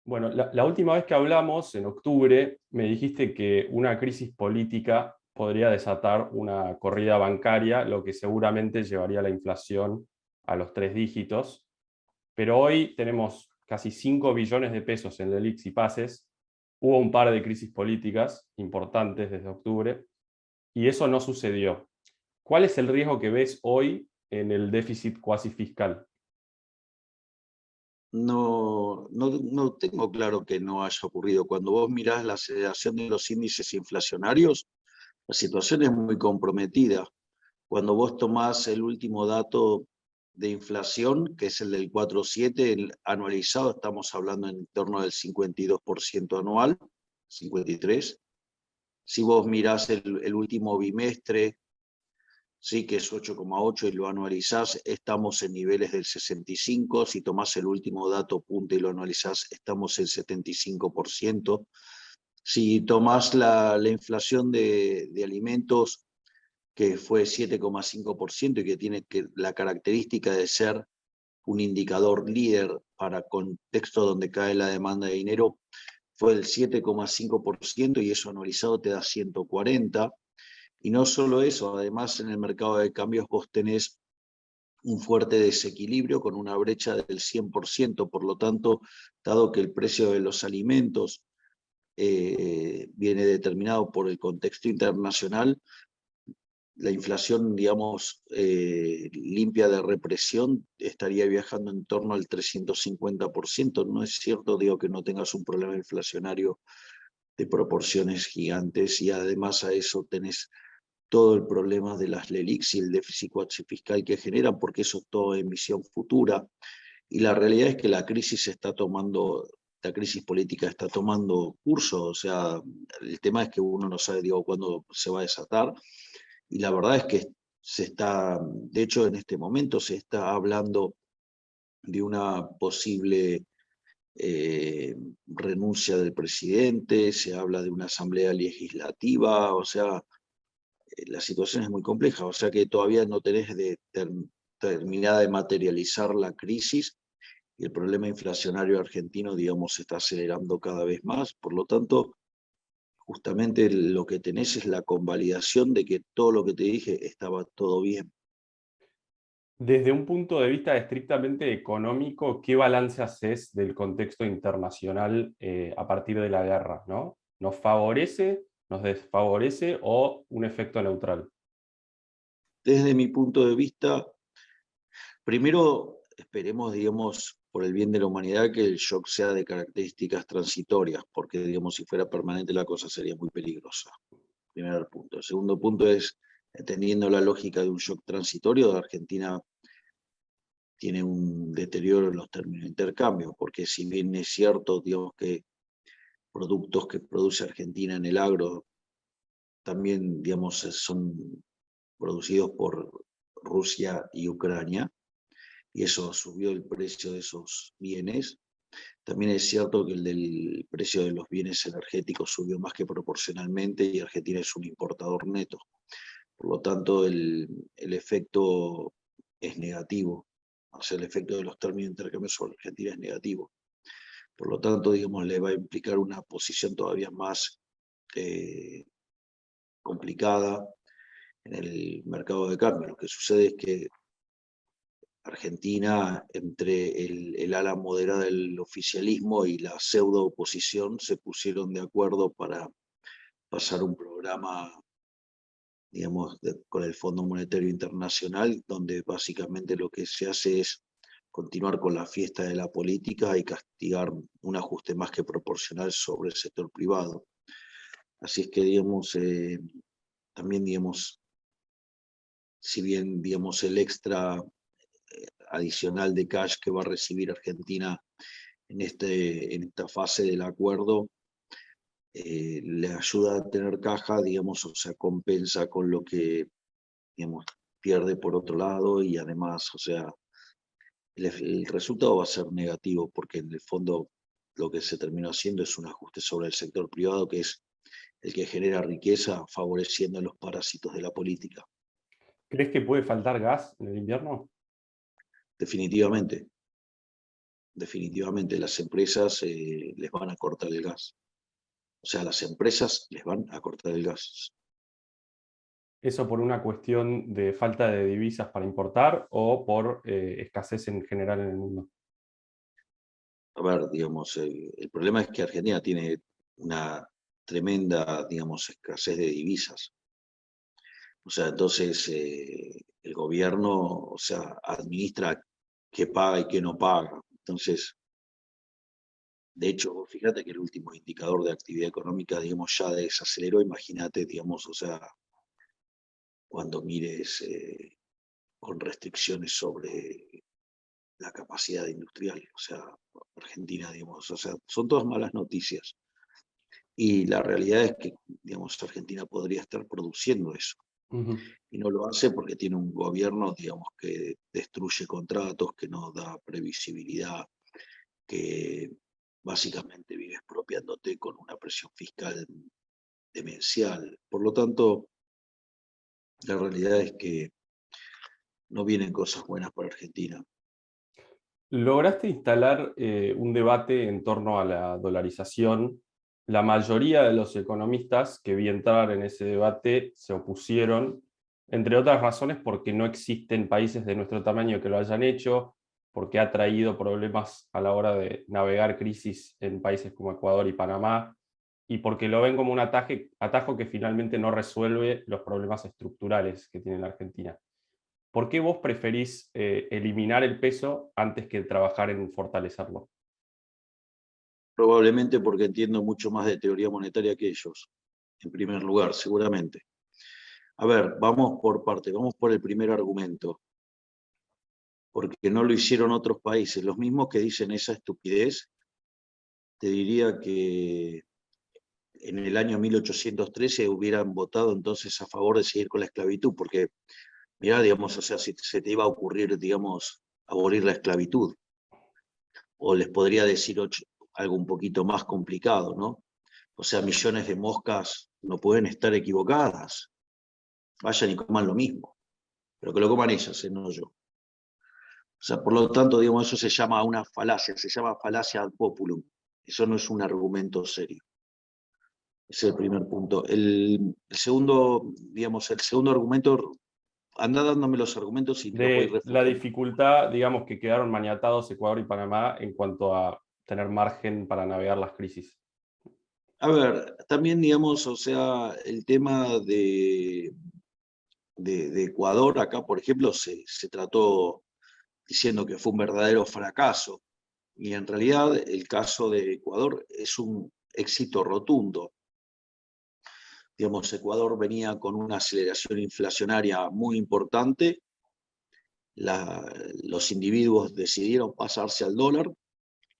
Bueno, la última vez que hablamos, en octubre, me dijiste que una crisis política podría desatar una corrida bancaria, lo que seguramente llevaría a la inflación a los 3 dígitos. Pero hoy tenemos casi 5 billones de pesos en LELIQs y pases. Hubo un par de crisis políticas importantes desde octubre y eso no sucedió. ¿Cuál es el riesgo que ves hoy en el déficit cuasi fiscal? No tengo claro que no haya ocurrido. Cuando vos mirás la aceleración de los índices inflacionarios, la situación es muy comprometida. Cuando vos tomás el último dato de inflación, que es el del 4,7, el anualizado, estamos hablando en torno del 52% anual, 53. Si vos mirás el último bimestre, sí que es 8,8 y lo anualizás, estamos en niveles del 65. Si tomás el último dato punta y lo anualizás, estamos en 75%. Si tomás la inflación de alimentos, que fue 7,5% y que tiene la característica de ser un indicador líder para contexto donde cae la demanda de dinero, fue el 7,5% y eso anualizado te da 140. Y no solo eso, además en el mercado de cambios vos tenés un fuerte desequilibrio con una brecha del 100%, por lo tanto, dado que el precio de los alimentos viene determinado por el contexto internacional, la inflación, digamos, limpia de represión estaría viajando en torno al 350%. No es cierto, digo, que no tengas un problema inflacionario de proporciones gigantes y además a eso tenés todo el problema de las LELIQs y el déficit fiscal que generan, porque eso es todo emisión futura. Y la realidad es que la crisis política está tomando curso. O sea, el tema es que uno no sabe, digo, cuándo se va a desatar. Y la verdad es que de hecho, en este momento se está hablando de una posible renuncia del presidente, se habla de una asamblea legislativa. O sea, la situación es muy compleja, o sea que todavía no tenés terminada de materializar la crisis y el problema inflacionario argentino, digamos, se está acelerando cada vez más. Por lo tanto, justamente lo que tenés es la convalidación de que todo lo que te dije estaba todo bien. Desde un punto de vista estrictamente económico, ¿qué balance haces del contexto internacional a partir de la guerra, ¿no? ¿Nos favorece, nos desfavorece o un efecto neutral? Desde mi punto de vista, primero esperemos, digamos, por el bien de la humanidad, que el shock sea de características transitorias, porque, digamos, si fuera permanente la cosa sería muy peligrosa. Primer punto. El segundo punto es, entendiendo la lógica de un shock transitorio, Argentina tiene un deterioro en los términos de intercambio, porque si bien es cierto, digamos, que productos que produce Argentina en el agro también, digamos, son producidos por Rusia y Ucrania, y eso subió el precio de esos bienes. También es cierto que el del precio de los bienes energéticos subió más que proporcionalmente y Argentina es un importador neto. Por lo tanto, el efecto es negativo. O sea, el efecto de los términos de intercambio sobre Argentina es negativo. Por lo tanto, digamos, le va a implicar una posición todavía más complicada en el mercado de cambio. Lo que sucede es que Argentina, entre el ala moderada del oficialismo y la pseudo oposición, se pusieron de acuerdo para pasar un programa, digamos, con el Fondo Monetario Internacional, donde básicamente lo que se hace es continuar con la fiesta de la política y castigar un ajuste más que proporcional sobre el sector privado. Así es que, digamos, también, digamos, si bien, digamos, el extra adicional de cash que va a recibir Argentina en esta fase del acuerdo, le ayuda a tener caja, digamos, o sea, compensa con lo que, digamos, pierde por otro lado y además, o sea, el resultado va a ser negativo porque en el fondo lo que se terminó haciendo es un ajuste sobre el sector privado, que es el que genera riqueza favoreciendo a los parásitos de la política. ¿Crees que puede faltar gas en el invierno? Definitivamente, definitivamente las empresas les van a cortar el gas. O sea, las empresas les van a cortar el gas. ¿Eso por una cuestión de falta de divisas para importar o por escasez en general en el mundo? A ver, digamos, el problema es que Argentina tiene una tremenda, digamos, escasez de divisas. O sea, entonces el gobierno, o sea, administra qué paga y qué no paga. Entonces, de hecho, vos fíjate que el último indicador de actividad económica, digamos, ya desaceleró. Imagínate, digamos, o sea, cuando mires con restricciones sobre la capacidad industrial, o sea, Argentina, digamos, o sea, son todas malas noticias. Y la realidad es que, digamos, Argentina podría estar produciendo eso. Ujú. Y no lo hace porque tiene un gobierno, digamos, que destruye contratos, que no da previsibilidad, que básicamente vive expropiándote con una presión fiscal demencial. Por lo tanto, la realidad es que no vienen cosas buenas para Argentina. ¿Lograste instalar un debate en torno a la dolarización? La mayoría de los economistas que vi entrar en ese debate se opusieron, entre otras razones porque no existen países de nuestro tamaño que lo hayan hecho, porque ha traído problemas a la hora de navegar crisis en países como Ecuador y Panamá, y porque lo ven como un atajo que finalmente no resuelve los problemas estructurales que tiene la Argentina. ¿Por qué vos preferís eliminar el peso antes que trabajar en fortalecerlo? Probablemente porque entiendo mucho más de teoría monetaria que ellos, en primer lugar, seguramente. A ver, vamos por parte, vamos por el primer argumento, porque no lo hicieron otros países. Los mismos que dicen esa estupidez, te diría que en el año 1813 hubieran votado entonces a favor de seguir con la esclavitud, porque, mirá, digamos, o sea, si se te iba a ocurrir, digamos, abolir la esclavitud, o les podría decir algo un poquito más complicado, ¿no? O sea, millones de moscas no pueden estar equivocadas, vayan y coman lo mismo, pero que lo coman ellas, no yo. O sea, por lo tanto, digamos, eso se llama una falacia, se llama falacia ad populum. Eso no es un argumento serio. Ese es el primer punto. El segundo, digamos, el segundo argumento, anda dándome los argumentos y te los voy De la refutando. dificultad, digamos, que quedaron maniatados Ecuador y Panamá en cuanto a tener margen para navegar las crisis. A ver, también, digamos, o sea, el tema de Ecuador, acá, por ejemplo, se trató diciendo que fue un verdadero fracaso. Y en realidad el caso de Ecuador es un éxito rotundo. Digamos, Ecuador venía con una aceleración inflacionaria muy importante. Los individuos decidieron pasarse al dólar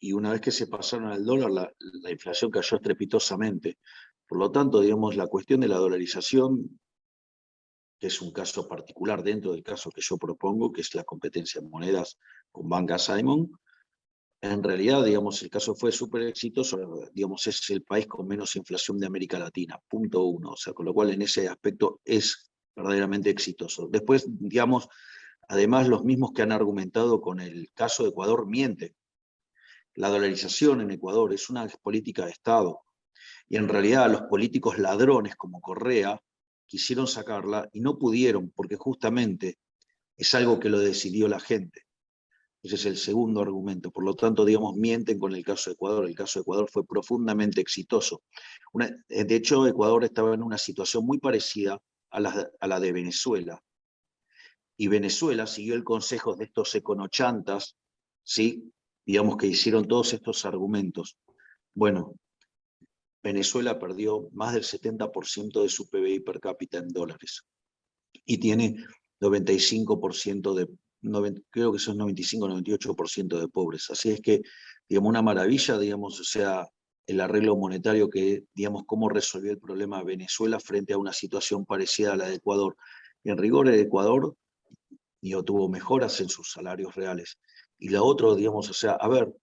y una vez que se pasaron al dólar, la inflación cayó estrepitosamente. Por lo tanto, digamos, la cuestión de la dolarización, que es un caso particular dentro del caso que yo propongo, que es la competencia de monedas con Banca Simon, en realidad, digamos, el caso fue súper exitoso, digamos, es el país con menos inflación de América Latina, punto uno, o sea, con lo cual en ese aspecto es verdaderamente exitoso. Después, digamos, además los mismos que han argumentado con el caso de Ecuador mienten. La dolarización en Ecuador es una política de Estado y en realidad los políticos ladrones como Correa quisieron sacarla y no pudieron porque justamente es algo que lo decidió la gente. Ese es el segundo argumento. Por lo tanto, digamos, mienten con el caso de Ecuador. El caso de Ecuador fue profundamente exitoso. De hecho, Ecuador estaba en una situación muy parecida a la de Venezuela. Y Venezuela siguió el consejo de estos econochantas, ¿sí? Digamos que hicieron todos estos argumentos. Bueno, Venezuela perdió más del 70% de su PBI per cápita en dólares y tiene 95% de, creo que son 95-98% de pobres. Así es que, digamos, una maravilla, digamos, o sea, el arreglo monetario que, digamos, cómo resolvió el problema Venezuela frente a una situación parecida a la de Ecuador. Y en rigor, el Ecuador, digo, tuvo mejoras en sus salarios reales. Y la otra, digamos, o sea, a ver,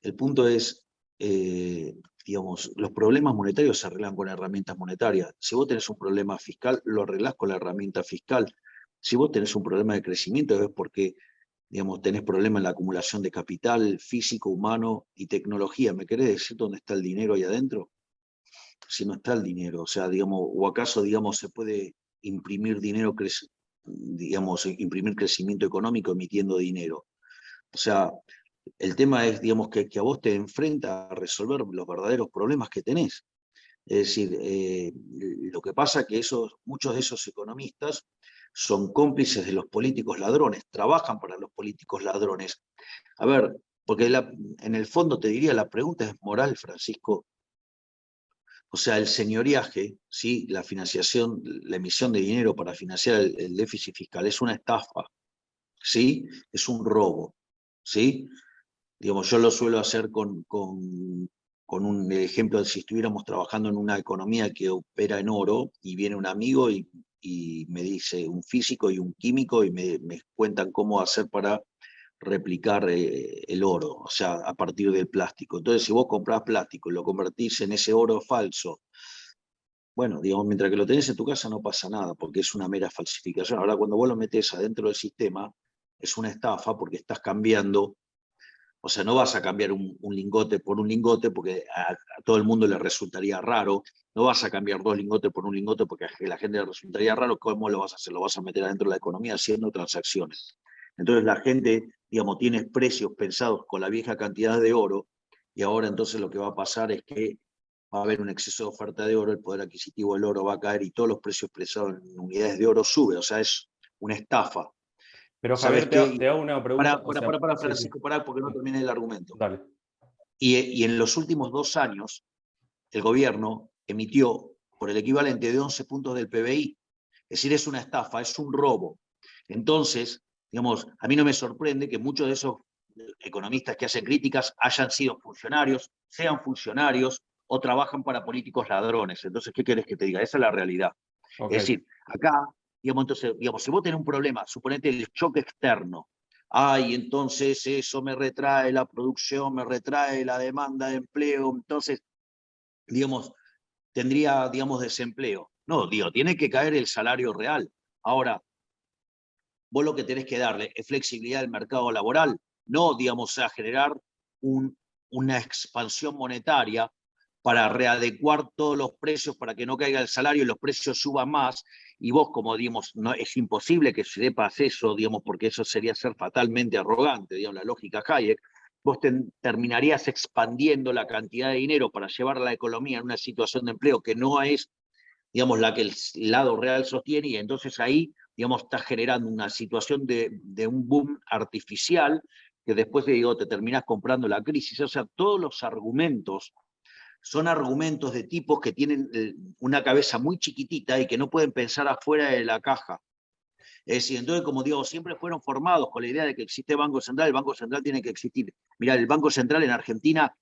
el punto es, digamos, los problemas monetarios se arreglan con herramientas monetarias. Si vos tenés un problema fiscal, lo arreglás con la herramienta fiscal. Si vos tenés un problema de crecimiento es porque digamos, tenés problemas en la acumulación de capital físico, humano y tecnología. ¿Me querés decir dónde está el dinero ahí adentro? Si no está el dinero, o sea, digamos, o acaso, digamos, se puede imprimir dinero, digamos, imprimir crecimiento económico emitiendo dinero. O sea, el tema es, digamos, que a vos te enfrenta a resolver los verdaderos problemas que tenés. Es decir, lo que pasa es que muchos de esos economistas son cómplices de los políticos ladrones, trabajan para los políticos ladrones. A ver, porque en el fondo te diría, la pregunta es moral, Francisco. O sea, el señoriaje, ¿sí? La financiación, la emisión de dinero para financiar el déficit fiscal es una estafa, ¿sí? Es un robo, ¿sí? Digamos, yo lo suelo hacer con un ejemplo de si estuviéramos trabajando en una economía que opera en oro y viene un amigo y me dice, un físico y un químico, y me cuentan cómo hacer para replicar el oro, o sea, a partir del plástico. Entonces, si vos comprás plástico y lo convertís en ese oro falso, bueno, digamos, mientras que lo tenés en tu casa no pasa nada, porque es una mera falsificación. Ahora, cuando vos lo metés adentro del sistema, es una estafa porque estás cambiando. O sea, no vas a cambiar un lingote por un lingote porque a todo el mundo le resultaría raro. No vas a cambiar 2 lingotes por un lingote porque a la gente le resultaría raro. ¿Cómo lo vas a hacer? Lo vas a meter adentro de la economía haciendo transacciones. Entonces la gente, digamos, tiene precios pensados con la vieja cantidad de oro, y ahora entonces lo que va a pasar es que va a haber un exceso de oferta de oro, el poder adquisitivo del oro va a caer y todos los precios expresados en unidades de oro sube. O sea, es una estafa. Pero ¿Sabes Javier, qué? te hago una pregunta, o sea, Para, sí, sí, Francisco, para, porque no terminé el argumento. dale. Y en los últimos 2 años, el gobierno emitió por el equivalente de 11 puntos del PBI. Es decir, es una estafa, es un robo. Entonces, digamos, a mí no me sorprende que muchos de esos economistas que hacen críticas hayan sido funcionarios, sean funcionarios o trabajan para políticos ladrones. Entonces, ¿qué querés que te diga? Esa es la realidad. Ok. Es decir, acá, digamos, entonces, digamos, si vos tenés un problema, suponete el choque externo, ay, entonces eso me retrae la producción, me retrae la demanda de empleo, entonces, digamos, tendría, digamos, desempleo. No, digo, tiene que caer el salario real. Ahora, vos lo que tenés que darle es flexibilidad del mercado laboral, no, digamos, a generar una expansión monetaria para readecuar todos los precios para que no caiga el salario y los precios suban más, y vos, como digamos, no, es imposible que sepas eso, digamos, porque eso sería ser fatalmente arrogante, digamos, la lógica Hayek. Vos terminarías expandiendo la cantidad de dinero para llevar a la economía en una situación de empleo que no es, digamos, la que el lado real sostiene, y entonces ahí, digamos, está generando una situación de un boom artificial que después, digo, te terminás comprando la crisis. O sea, todos los argumentos son argumentos de tipos que tienen una cabeza muy chiquitita y que no pueden pensar afuera de la caja. Es decir, entonces, como digo, siempre fueron formados con la idea de que existe Banco Central, el Banco Central tiene que existir. Mirá, el Banco Central en Argentina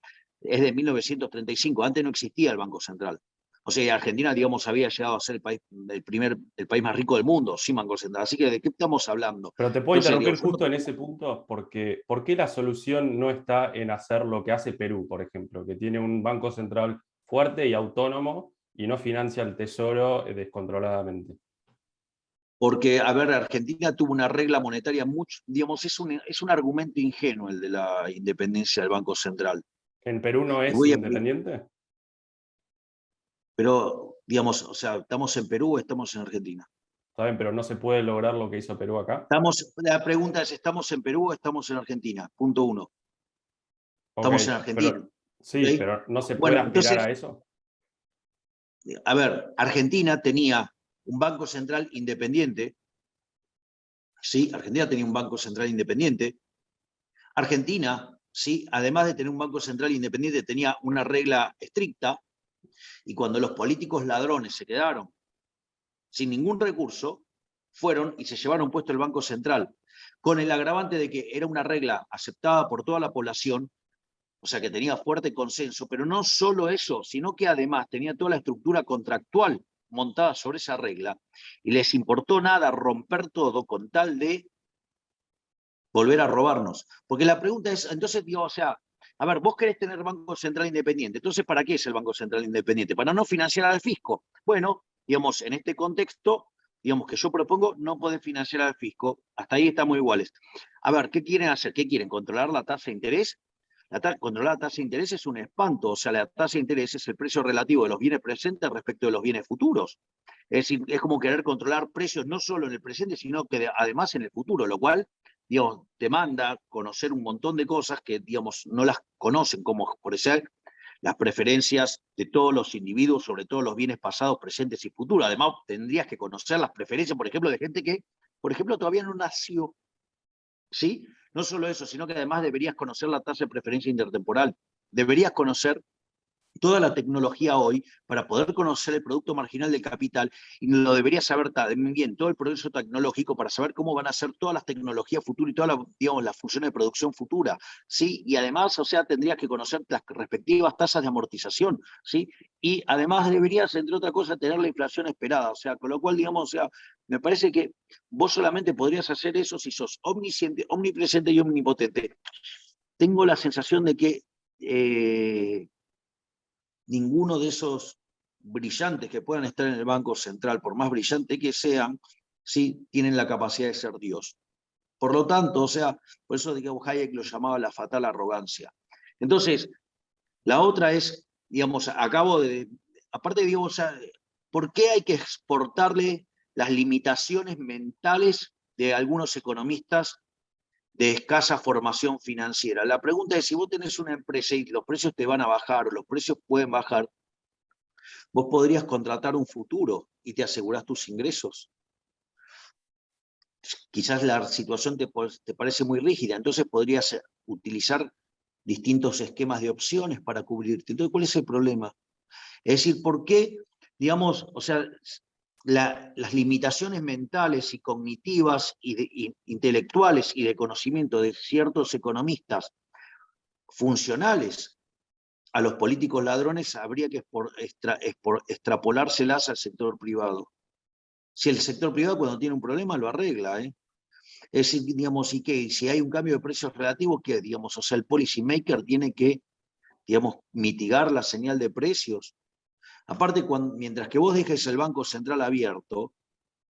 es de 1935, antes no existía el Banco Central. O sea, Argentina, digamos, había llegado a ser el país más rico del mundo sin Banco Central. Así que, ¿de qué estamos hablando? Pero te puedo Entonces, digo, interrumpir yo no justo en tengo... ese punto porque ¿por qué la solución no está en hacer lo que hace Perú, por ejemplo, que tiene un banco central fuerte y autónomo y no financia el tesoro descontroladamente? Porque, a ver, Argentina tuvo una regla monetaria mucho, digamos, es un argumento ingenuo el de la independencia del Banco Central. ¿En Perú no Y es voy a, independiente? pero, digamos, o sea, ¿estamos en Perú o estamos en Argentina? ¿Saben? Pero no se puede lograr lo que hizo Perú acá. La pregunta es, ¿estamos en Perú o estamos en Argentina? Punto uno. Ok, Estamos en Argentina. pero sí, ¿Okay? pero no se puede Bueno, aspirar entonces, a eso. a ver, Argentina tenía un banco central independiente. Sí, Argentina tenía un banco central independiente. Argentina, sí, además de tener un banco central independiente, tenía una regla estricta, y cuando los políticos ladrones se quedaron sin ningún recurso, fueron y se llevaron puesto el Banco Central, con el agravante de que era una regla aceptada por toda la población, o sea que tenía fuerte consenso, pero no solo eso, sino que además tenía toda la estructura contractual montada sobre esa regla, y les importó nada romper todo con tal de volver a robarnos. Porque la pregunta es, entonces, digo, o sea, a ver, vos querés tener Banco Central independiente, entonces, ¿para qué es el Banco Central independiente? Para no financiar al fisco. Bueno, digamos, en este contexto, digamos, que yo propongo, no podés financiar al fisco, hasta ahí estamos iguales. A ver, ¿qué quieren hacer? ¿Qué quieren? ¿Controlar la tasa de interés? Controlar la tasa de interés es un espanto, o sea, la tasa de interés es el precio relativo de los bienes presentes respecto de los bienes futuros. Es decir, es como querer controlar precios no solo en el presente, sino que además en el futuro, lo cual, digamos, demanda conocer un montón de cosas que, digamos, no las conocen, como por ejemplo las preferencias de todos los individuos, sobre todo los bienes pasados, presentes y futuros. Además, tendrías que conocer las preferencias, por ejemplo, de gente que, por ejemplo, todavía no nació, ¿sí? No solo eso, sino que además deberías conocer la tasa de preferencia intertemporal. Deberías conocer toda la tecnología hoy para poder conocer el producto marginal del capital, y lo debería saber también todo el proceso tecnológico para saber cómo van a ser todas las tecnologías futuras y todas las, digamos, las funciones de producción futura, ¿sí? Y además, o sea, tendrías que conocer las respectivas tasas de amortización, ¿sí? Y además deberías, entre otras cosas, tener la inflación esperada, o sea, con lo cual, digamos, o sea, me parece que vos solamente podrías hacer eso si sos omnipresente y omnipotente. Tengo la sensación de que ninguno de esos brillantes que puedan estar en el Banco Central, por más brillante que sean, sí tienen la capacidad de ser Dios. Por lo tanto, o sea, por eso digamos, Hayek lo llamaba la fatal arrogancia. Entonces, la otra es, digamos, aparte, digamos, o sea, ¿por qué hay que exportarle las limitaciones mentales de algunos economistas de escasa formación financiera? La pregunta es, si vos tenés una empresa y los precios te van a bajar o los precios pueden bajar, vos podrías contratar un futuro y te asegurás tus ingresos. Quizás la situación te parece muy rígida, entonces podrías utilizar distintos esquemas de opciones para cubrirte. Entonces, ¿cuál es el problema? Es decir, ¿por qué, digamos, o sea, las limitaciones mentales y cognitivas y intelectuales y de conocimiento de ciertos economistas funcionales a los políticos ladrones habría que extrapolárselas al sector privado? Si el sector privado cuando tiene un problema lo arregla, ¿eh? Es decir, digamos, y que si hay un cambio de precios relativos, que digamos, o sea, el policy maker tiene que, digamos, mitigar la señal de precios. Aparte, mientras que vos dejes el Banco Central abierto,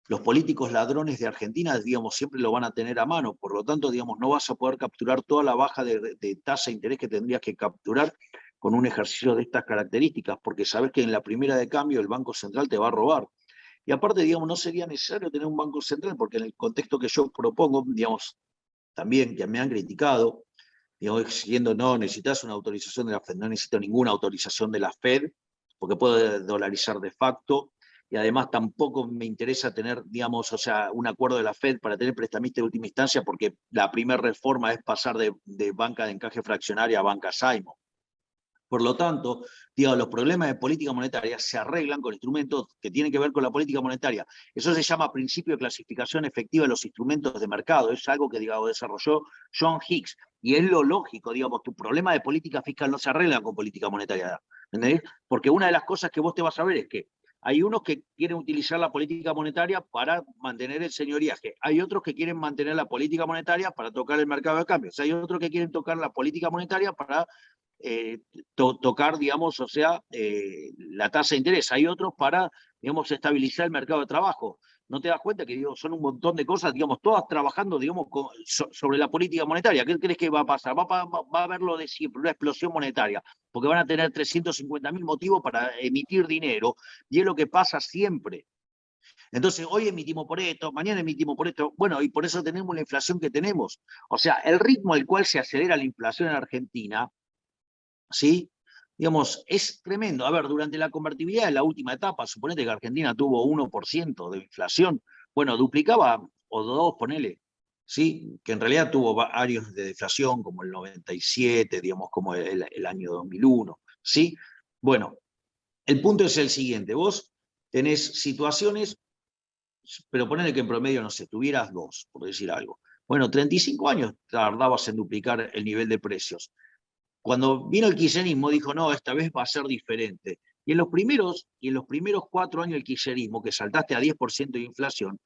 los políticos ladrones de Argentina, digamos, siempre lo van a tener a mano. Por lo tanto, digamos, no vas a poder capturar toda la baja de tasa de interés que tendrías que capturar con un ejercicio de estas características, porque sabes que en la primera de cambio el Banco Central te va a robar. Y aparte, digamos, no sería necesario tener un Banco Central, porque en el contexto que yo propongo, digamos, también que me han criticado, digamos, siguiendo, no, necesitas una autorización de la Fed, no necesito ninguna autorización de la Fed, porque puedo dolarizar de facto, y además tampoco me interesa tener, digamos, o sea, un acuerdo de la Fed para tener prestamista de última instancia, porque la primera reforma es pasar de banca de encaje fraccionaria a banca Simon. Por lo tanto, digamos, los problemas de política monetaria se arreglan con instrumentos que tienen que ver con la política monetaria. Eso se llama principio de clasificación efectiva de los instrumentos de mercado. Es algo que, digamos, desarrolló John Hicks. Y es lo lógico, digamos, tu problema de política fiscal no se arregla con política monetaria. ¿Entendés? Porque una de las cosas que vos te vas a ver es que hay unos que quieren utilizar la política monetaria para mantener el señoriaje. Hay otros que quieren mantener la política monetaria para tocar el mercado de cambios. Hay otros que quieren tocar la política monetaria para tocar, digamos, o sea, la tasa de interés. Hay otros para, digamos, estabilizar el mercado de trabajo. ¿No te das cuenta que, digo, son un montón de cosas, digamos, todas trabajando, digamos, sobre la política monetaria? ¿Qué crees que va a pasar? Va a haber lo de siempre, una explosión monetaria, porque van a tener 350.000 motivos para emitir dinero, y es lo que pasa siempre. Entonces, hoy emitimos por esto, mañana emitimos por esto, bueno, y por eso tenemos la inflación que tenemos. O sea, el ritmo al cual se acelera la inflación en Argentina, ¿sí? Digamos, es tremendo. A ver, durante la convertibilidad de la última etapa, suponete que Argentina tuvo 1% de inflación, bueno, duplicaba, o 2, ponele, ¿sí? Que en realidad tuvo varios de deflación, como el 97, digamos, como el año 2001, ¿sí? Bueno, el punto es el siguiente, vos tenés situaciones, pero ponele que en promedio, no sé, tuvieras 2, por decir algo. Bueno, 35 años tardabas en duplicar el nivel de precios. Cuando vino el kirchnerismo dijo, no, esta vez va a ser diferente. Y en los primeros 4 años del kirchnerismo, que saltaste a 10% de inflación,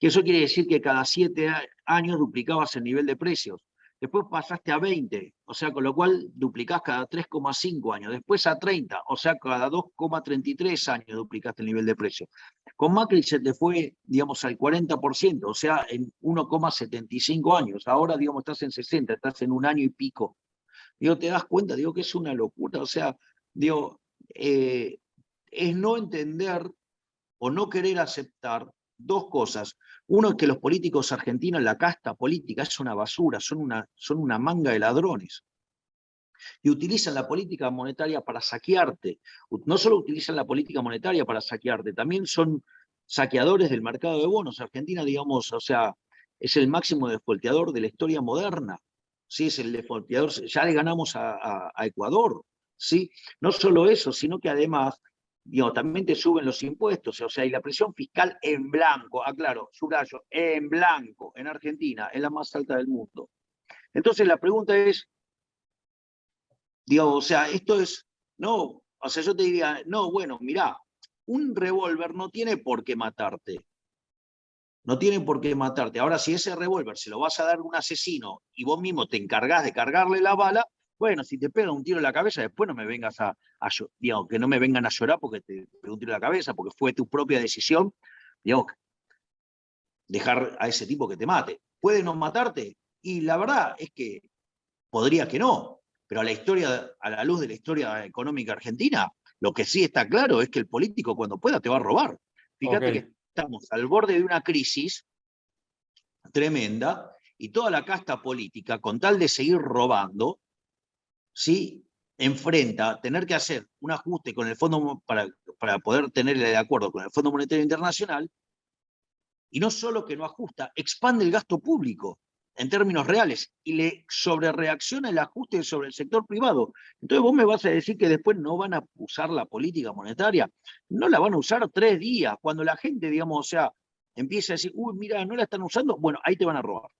que eso quiere decir que cada 7 años duplicabas el nivel de precios. Después pasaste a 20, o sea, con lo cual duplicás cada 3,5 años. Después a 30, o sea, cada 2,33 años duplicaste el nivel de precios. Con Macri se te fue, digamos, al 40%, o sea, en 1,75 años. Ahora, digamos, estás en 60, estás en un año y pico. Digo, ¿te das cuenta? Digo que es una locura. O sea, digo, es no entender o no querer aceptar dos cosas. Uno es que los políticos argentinos, la casta política, es una basura, son una manga de ladrones. Y utilizan la política monetaria para saquearte. No solo utilizan la política monetaria para saquearte, también son saqueadores del mercado de bonos. Argentina, digamos, o sea, es el máximo desfolteador de la historia moderna. Sí, es el desfolteador, ya le ganamos a Ecuador. ¿Sí? No solo eso, sino que además, digamos, también te suben los impuestos, o sea, y la presión fiscal en blanco, aclaro, Surayo, en blanco, en Argentina, es la más alta del mundo. Entonces la pregunta es, digo, o sea, esto es, no, o sea, yo te diría, no, bueno, mirá, un revólver no tiene por qué matarte. No tiene por qué matarte. Ahora, si ese revólver se lo vas a dar a un asesino y vos mismo te encargás de cargarle la bala, bueno, si te pega un tiro en la cabeza, después no me vengas digamos, que no me vengan a llorar porque te pegó un tiro en la cabeza, porque fue tu propia decisión, digamos, dejar a ese tipo que te mate. ¿Puede no matarte? Y la verdad es que podría que no, pero a la luz de la historia económica argentina, lo que sí está claro es que el político cuando pueda te va a robar. Fíjate Ok. que estamos al borde de una crisis tremenda y toda la casta política, con tal de seguir robando, ¿sí? Enfrenta tener que hacer un ajuste con el fondo para poder tenerle de acuerdo con el Fondo Monetario Internacional, y no solo que no ajusta, expande el gasto público en términos reales y le sobrereacciona el ajuste sobre el sector privado. Entonces vos me vas a decir que después no van a usar la política monetaria, no la van a usar 3 días, cuando la gente, digamos, o sea, empieza a decir, uy, mira, no la están usando, bueno, ahí te van a robar.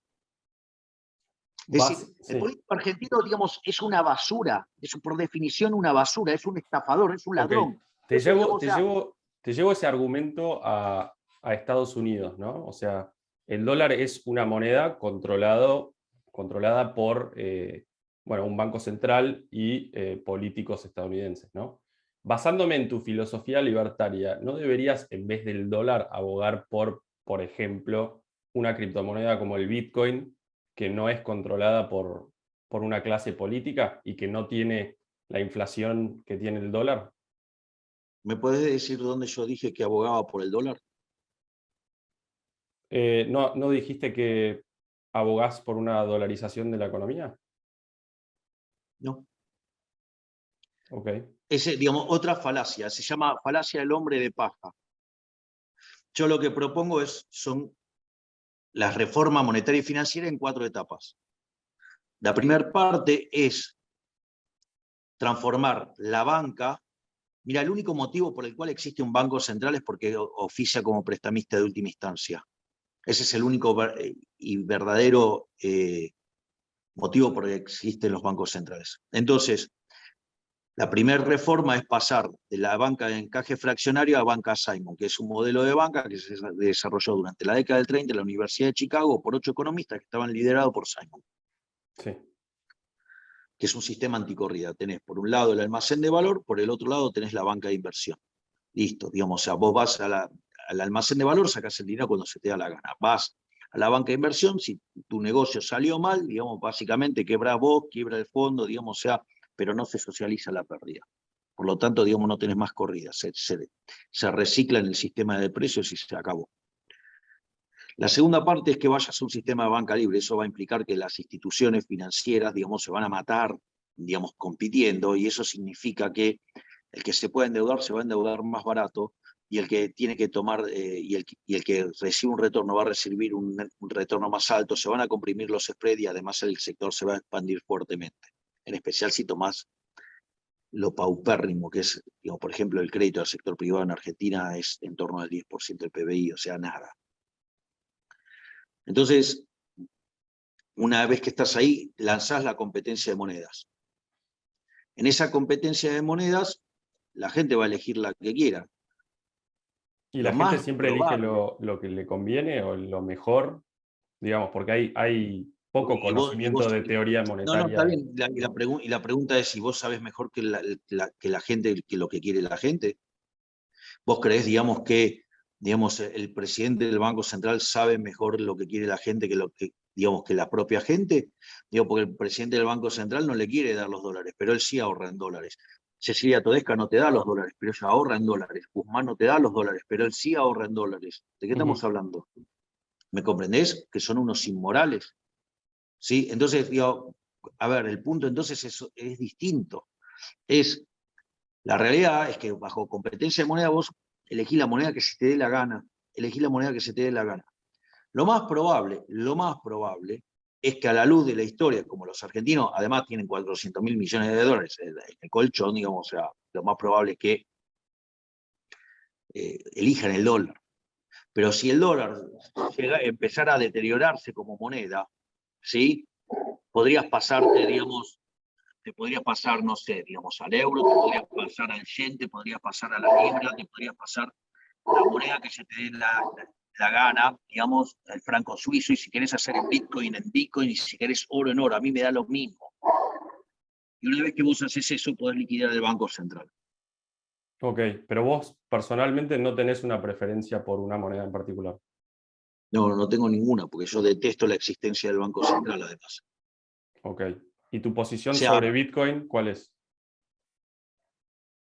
Es decir, el Sí, político argentino, digamos, es una basura, es por definición una basura, es un estafador, es un ok. ladrón. Te Entonces, llevo, digamos, o te sea, llevo, te llevo ese argumento a Estados Unidos, ¿no? O sea, el dólar es una moneda controlada por bueno, un banco central y políticos estadounidenses, ¿no? Basándome en tu filosofía libertaria, ¿no deberías, en vez del dólar, abogar por ejemplo, una criptomoneda como el Bitcoin, que no es controlada por una clase política y que no tiene la inflación que tiene el dólar? ¿me podés decir dónde yo dije que abogaba por el dólar? ¿No dijiste que abogás por una dolarización de la economía? No. Ok, Es, digamos, otra falacia, se llama falacia del hombre de paja. Yo lo que propongo son las reformas monetaria y financiera en 4 etapas. La primera parte es transformar la banca. Mira, el único motivo por el cual existe un banco central es porque oficia como prestamista de última instancia. Ese es el único y verdadero motivo por el que existen los bancos centrales. Entonces, la primera reforma es pasar de la banca de encaje fraccionario a banca Simon, que es un modelo de banca que se desarrolló durante la década del 30 en la Universidad de Chicago por 8 economistas que estaban liderados por Simon, sí, que es un sistema anticorrida. Tenés por un lado el almacén de valor, por el otro lado tenés la banca de inversión. Listo, digamos, o sea, vos vas al almacén de valor, sacás el dinero cuando se te da la gana. Vas a la banca de inversión, si tu negocio salió mal, digamos, básicamente quebrás vos, quiebra el fondo, digamos, o sea, pero no se socializa la pérdida. Por lo tanto, digamos, no tenés más corrida, se recicla en el sistema de precios y se acabó. La segunda parte es que vayas a un sistema de banca libre. Eso va a implicar que las instituciones financieras, digamos, se van a matar, digamos, compitiendo, y eso significa que el que se puede endeudar se va a endeudar más barato, y el que tiene que tomar, y el que recibe un retorno va a recibir un retorno más alto, se van a comprimir los spreads y además el sector se va a expandir fuertemente. En especial si tomás lo paupérrimo que es, digamos, por ejemplo, el crédito del sector privado en Argentina es en torno al 10% del PBI, o sea, nada. Entonces, una vez que estás ahí, lanzás la competencia de monedas. En esa competencia de monedas, la gente va a elegir la que quiera. y Lo la gente más siempre elige probable, lo que le conviene o lo mejor, digamos, porque hay poco y vos, y conocimiento vos de teoría no, no, está monetaria. bien, y la pregunta es si vos sabés mejor que la gente, que lo que quiere la gente. ¿Vos creés, digamos, que digamos, el presidente del Banco Central sabe mejor lo que quiere la gente que lo que, digamos, que la propia gente, digo, porque el presidente del Banco Central no le quiere dar los dólares, pero él sí ahorra en dólares. Cecilia Todesca no te da los dólares, pero ella ahorra en dólares. Guzmán no te da los dólares, pero él sí ahorra en dólares. ¿De qué estamos Ujú. hablando? ¿Me comprendés? Que son unos inmorales. ¿Sí? Entonces, digo, a ver, el punto entonces es distinto. La realidad es que bajo competencia de moneda vos elegís la moneda que se te dé la gana, elegís la moneda que se te dé la gana. Lo más probable es que a la luz de la historia, como los argentinos además tienen 400.000 millones de dólares en el colchón, digamos, o sea, lo más probable es que elijan el dólar. Pero si el dólar llega a empezar a deteriorarse como moneda, ¿sí? Podrías pasarte, digamos, te podrías pasar, no sé, digamos, al euro, te podrías pasar al yen, te podrías pasar a la libra, te podrías pasar la moneda que se te dé la gana, digamos, el franco suizo, y si querés hacer en Bitcoin, y si querés oro en oro, a mí me da lo mismo. Y una vez que vos haces eso, podés liquidar el Banco Central. Ok, pero vos personalmente no tenés una preferencia por una moneda en particular. No, no tengo ninguna, porque yo detesto la existencia del Banco Central, además. Ok. ¿Y tu O posición sea, sobre Bitcoin cuál es?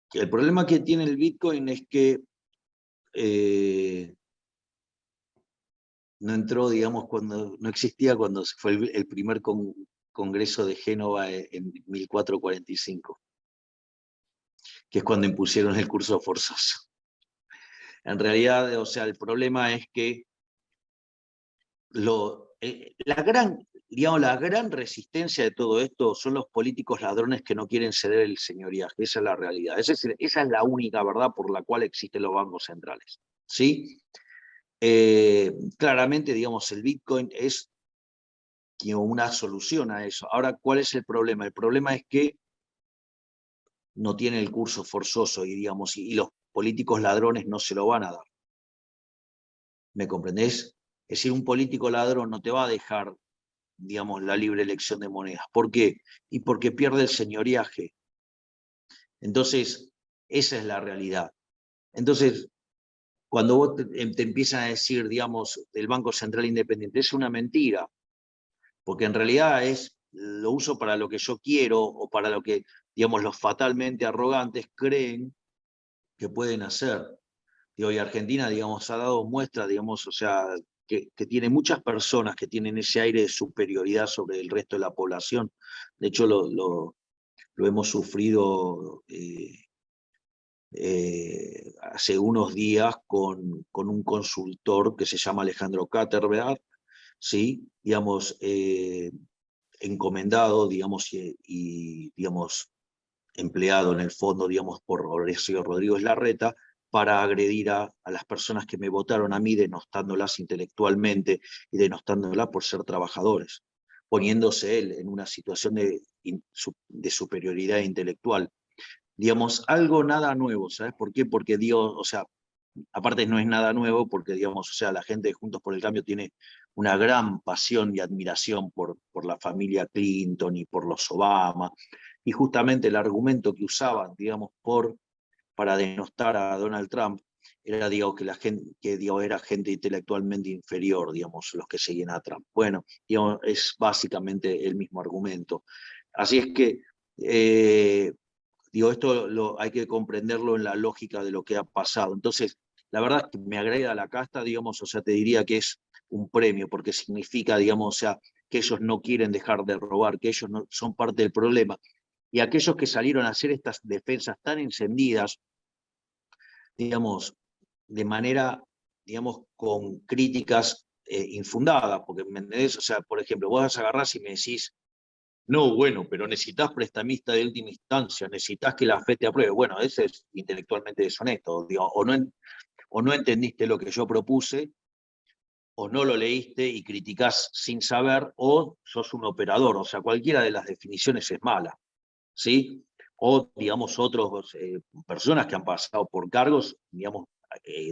que el problema que tiene el Bitcoin es que eh, no entró, digamos, cuando no existía cuando fue el primer congreso de Génova en 1445, que es cuando impusieron el curso forzoso. En realidad, o sea, el problema es que digamos, la gran resistencia de todo esto son los políticos ladrones que no quieren ceder el señoríaje. Esa es la realidad. Esa es la única verdad por la cual existen los bancos centrales. ¿Sí? Claramente, digamos, el Bitcoin es una solución a eso. Ahora, ¿cuál es el problema? El problema es que no tiene el curso forzoso y, digamos, y los políticos ladrones no se lo van a dar. ¿Me comprendés? Es decir, un político ladrón no te va a dejar, digamos, la libre elección de monedas. ¿Por qué? Y porque pierde el señoriaje. Entonces, esa es la realidad. Entonces, cuando vos te empiezan a decir, digamos, el Banco Central Independiente, es una mentira, porque en realidad lo uso para lo que yo quiero o para lo que, digamos, los fatalmente arrogantes creen que pueden hacer. Y hoy Argentina, digamos, ha dado muestra, digamos, o sea, que tiene muchas personas que tienen ese aire de superioridad sobre el resto de la población. De hecho, lo hemos sufrido hace unos días con un consultor que se llama Alejandro Katterberg, ¿sí? Digamos, encomendado, digamos, digamos, empleado en el fondo, digamos, por Horacio Rodríguez Larreta, para agredir a las personas que me votaron a mí, denostándolas intelectualmente y denostándolas por ser trabajadores, poniéndose él en una situación de superioridad intelectual. Digamos, algo nada nuevo, ¿sabes por qué? Porque Dios, o sea, aparte no es nada nuevo, porque digamos, o sea, la gente de Juntos por el Cambio tiene una gran pasión y admiración por la familia Clinton y por los Obama, y justamente el argumento que usaban, digamos, para denostar a Donald Trump era, digamos, que la gente, que digamos, era gente intelectualmente inferior, digamos, los que seguían a Trump. Bueno, digamos, es básicamente el mismo argumento. Así es que digo, esto hay que comprenderlo en la lógica de lo que ha pasado. Entonces, la verdad es que me agrega la casta, digamos, o sea, te diría que es un premio, porque significa, digamos, o sea, que ellos no quieren dejar de robar, que ellos no son parte del problema. Y aquellos que salieron a hacer estas defensas tan encendidas, digamos, de manera, digamos, con críticas infundadas, porque, ¿me entendés? O sea, por ejemplo, vos agarrás y me decís, no, bueno, pero necesitas prestamista de última instancia, necesitas que la FED te apruebe. Bueno, ese es intelectualmente deshonesto, digo, o no entendiste lo que yo propuse, o no lo leíste y criticás sin saber, o sos un operador, o sea, cualquiera de las definiciones es mala, ¿sí? O, digamos, otros personas que han pasado por cargos, digamos,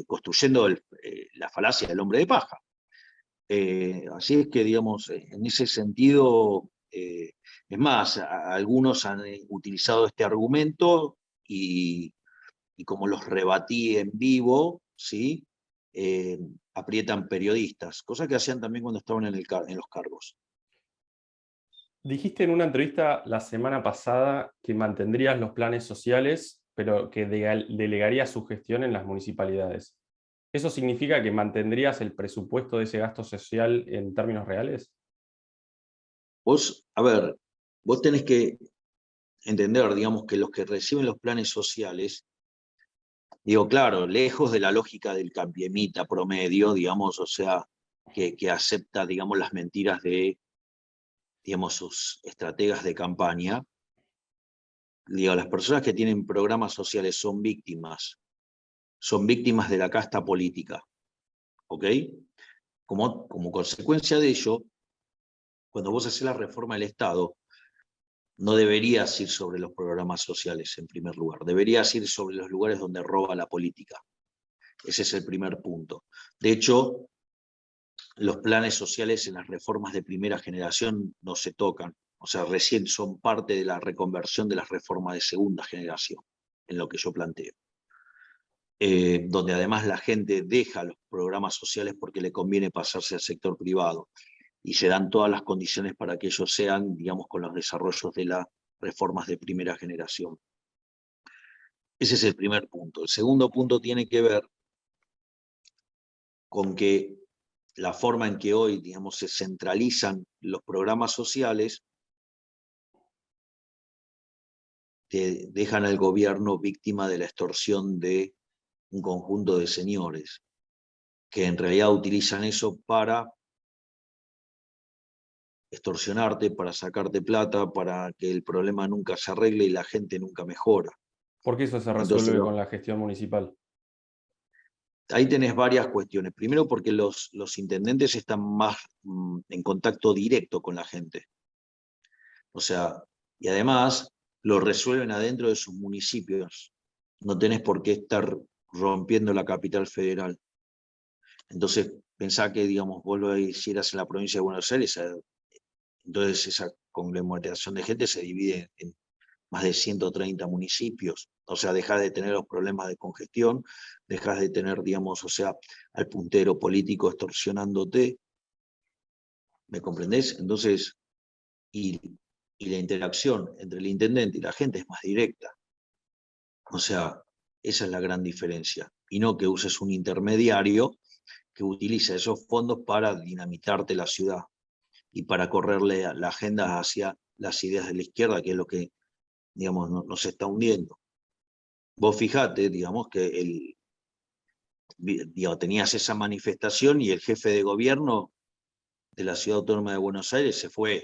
construyendo la falacia del hombre de paja. Así es que, digamos, en ese sentido, es más, algunos han utilizado este argumento y como los rebatí en vivo, ¿sí? aprietan periodistas, cosa que hacían también cuando estaban en los cargos. Dijiste en una entrevista la semana pasada que mantendrías los planes sociales, pero que delegarías su gestión en las municipalidades. ¿Eso significa que mantendrías el presupuesto de ese gasto social en términos reales? A ver, vos tenés que entender, digamos, que los que reciben los planes sociales, digo, claro, lejos de la lógica del cambiemita promedio, digamos, o sea, que acepta, digamos, las mentiras de, digamos, sus estrategas de campaña, digo, las personas que tienen programas sociales son víctimas de la casta política, ¿ok? Como consecuencia de ello, cuando vos haces la reforma del Estado, no deberías ir sobre los programas sociales en primer lugar, deberías ir sobre los lugares donde roba la política. Ese es el primer punto. De hecho, los planes sociales en las reformas de primera generación no se tocan, o sea, recién son parte de la reconversión de las reformas de segunda generación, en lo que yo planteo. Donde además la gente deja los programas sociales porque le conviene pasarse al sector privado y se dan todas las condiciones para que ellos sean, digamos, con los desarrollos de las reformas de primera generación. Ese es el primer punto. El segundo punto tiene que ver con que la forma en que hoy, digamos, se centralizan los programas sociales dejan al gobierno víctima de la extorsión de un conjunto de señores que en realidad utilizan eso para extorsionarte, para sacarte plata, para que el problema nunca se arregle y la gente nunca mejora. ¿Por qué eso se Entonces, resuelve con la gestión municipal? ahí tenés varias cuestiones. Primero porque los intendentes están más en contacto directo con la gente. O sea, y además lo resuelven adentro de sus municipios. No tenés por qué estar rompiendo la capital federal. Entonces, pensá que, digamos, vos lo hicieras en la provincia de Buenos Aires, entonces esa conglomeración de gente se divide en más de 130 municipios. O sea, dejás de tener los problemas de congestión, dejás de tener, digamos, o sea, al puntero político extorsionándote. ¿Me comprendés? Entonces, y la interacción entre el intendente y la gente es más directa. O sea, esa es la gran diferencia. Y no que uses un intermediario que utiliza esos fondos para dinamitarte la ciudad y para correrle la agenda hacia las ideas de la izquierda, que es lo que, digamos, nos está hundiendo. Vos fijate, digamos, que digamos, tenías esa manifestación y el jefe de gobierno de la Ciudad Autónoma de Buenos Aires se fue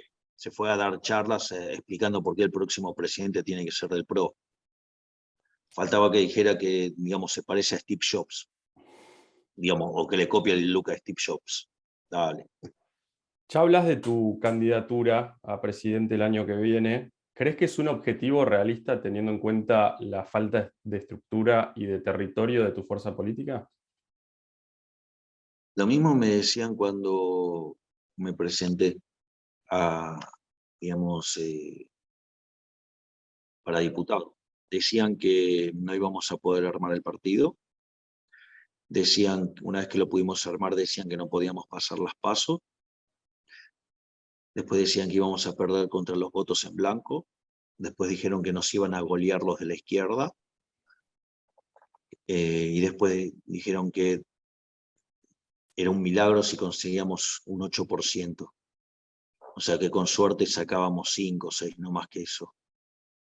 a dar charlas explicando por qué el próximo presidente tiene que ser del PRO. Faltaba que dijera que, digamos, se parece a Steve Jobs, digamos, o que le copia el look a Steve Jobs. Dale. Ya hablas de tu candidatura a presidente el año que viene. ¿Crees que es un objetivo realista teniendo en cuenta la falta de estructura y de territorio de tu fuerza política? Lo mismo me decían cuando me presenté a, digamos, para diputado. Decían que no íbamos a poder armar el partido. Decían, una vez que lo pudimos armar, decían que no podíamos pasar las PASO. Después decían que íbamos a perder contra los votos en blanco. Después dijeron que nos iban a golear los de la izquierda. Y después dijeron que era un milagro si conseguíamos un 8%. O sea que con suerte sacábamos 5 o 6, no más que eso.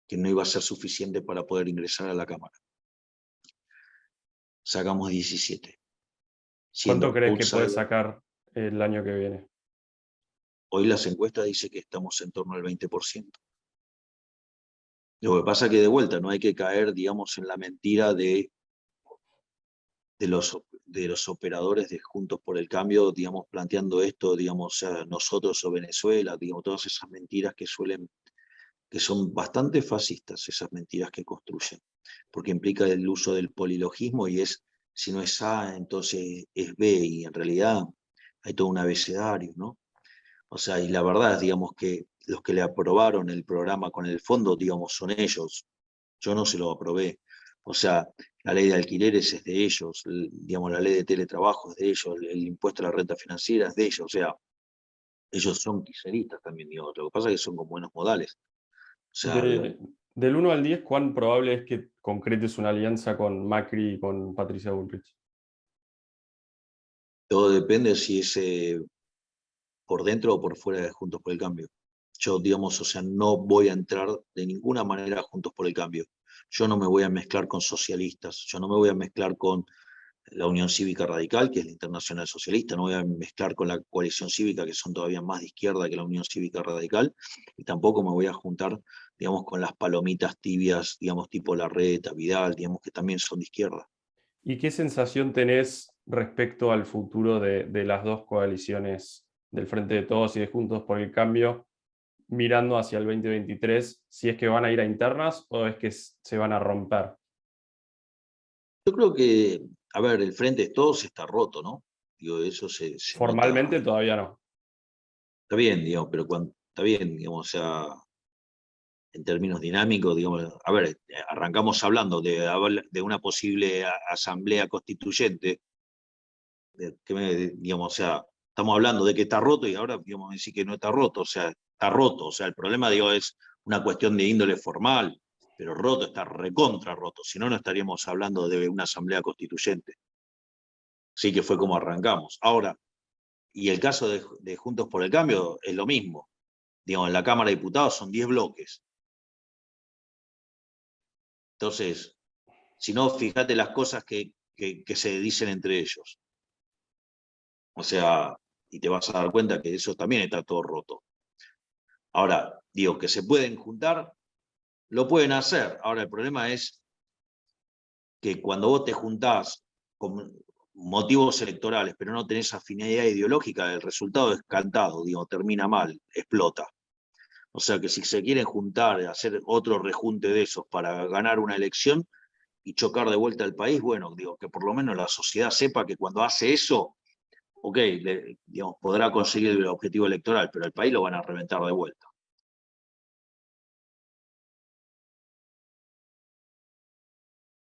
Que no iba a ser suficiente para poder ingresar a la Cámara. Sacamos 17. ¿Cuánto Siendo crees que puedes outsider. sacar el año que viene? Hoy las encuestas dicen que estamos en torno al 20%. Lo que pasa es que de vuelta no hay que caer, digamos, en la mentira de los operadores de Juntos por el Cambio, digamos, planteando esto, digamos, nosotros o Venezuela, digamos, todas esas mentiras que son bastante fascistas, esas mentiras que construyen, porque implica el uso del polilogismo y si no es A, entonces es B, y en realidad hay todo un abecedario, ¿no? O sea, y la verdad es, digamos, que los que le aprobaron el programa con el fondo, digamos, son ellos. Yo no se lo aprobé. O sea, la ley de alquileres es de ellos, digamos, la ley de teletrabajo es de ellos, el impuesto a la renta financiera es de ellos, o sea, ellos son kirchneristas también, digo, lo que pasa es que son con buenos modales. O sea, Del 1 al 10, ¿cuán probable es que concretes una alianza con Macri y con Patricia Bullrich? todo depende si es por dentro o por fuera de Juntos por el Cambio. Yo, digamos, o sea, no voy a entrar de ninguna manera a Juntos por el Cambio. Yo no me voy a mezclar con socialistas, yo no me voy a mezclar con la Unión Cívica Radical, que es la Internacional Socialista, no voy a mezclar con la Coalición Cívica, que son todavía más de izquierda que la Unión Cívica Radical, y tampoco me voy a juntar, digamos, con las palomitas tibias, digamos, tipo Larreta, Vidal, digamos, que también son de izquierda. ¿Y qué sensación tenés respecto al futuro de las dos coaliciones del Frente de Todos y de Juntos por el Cambio, mirando hacia el 2023, si es que van a ir a internas o es que se van a romper? Yo creo que, a ver, el Frente de Todos está roto, ¿no? Digo, eso se nota. Formalmente todavía no. Está bien, digamos, pero cuando, está bien, digamos, o sea, en términos dinámicos, digamos, a ver, arrancamos hablando de una posible asamblea constituyente, digamos, o sea, estamos hablando de que está roto y ahora, digamos, decir que no está roto, o sea, está roto, o sea, el problema, digo, es una cuestión de índole formal, pero roto está recontra roto, si no, no estaríamos hablando de una asamblea constituyente. Sí que fue como arrancamos. Ahora, y el caso de Juntos por el Cambio es lo mismo. Digamos, en la Cámara de Diputados son 10 bloques. Entonces, si no, fíjate las cosas que se dicen entre ellos. O sea, y te vas a dar cuenta que eso también está todo roto. Ahora, digo, que se pueden juntar, lo pueden hacer. Ahora, el problema es que cuando vos te juntás con motivos electorales, pero no tenés afinidad ideológica, el resultado es cantado, digo, termina mal, explota. O sea que si se quieren juntar, hacer otro rejunte de esos para ganar una elección y chocar de vuelta al país, bueno, digo, que por lo menos la sociedad sepa que cuando hace eso, ok, digamos, podrá conseguir el objetivo electoral, pero el país lo van a reventar de vuelta.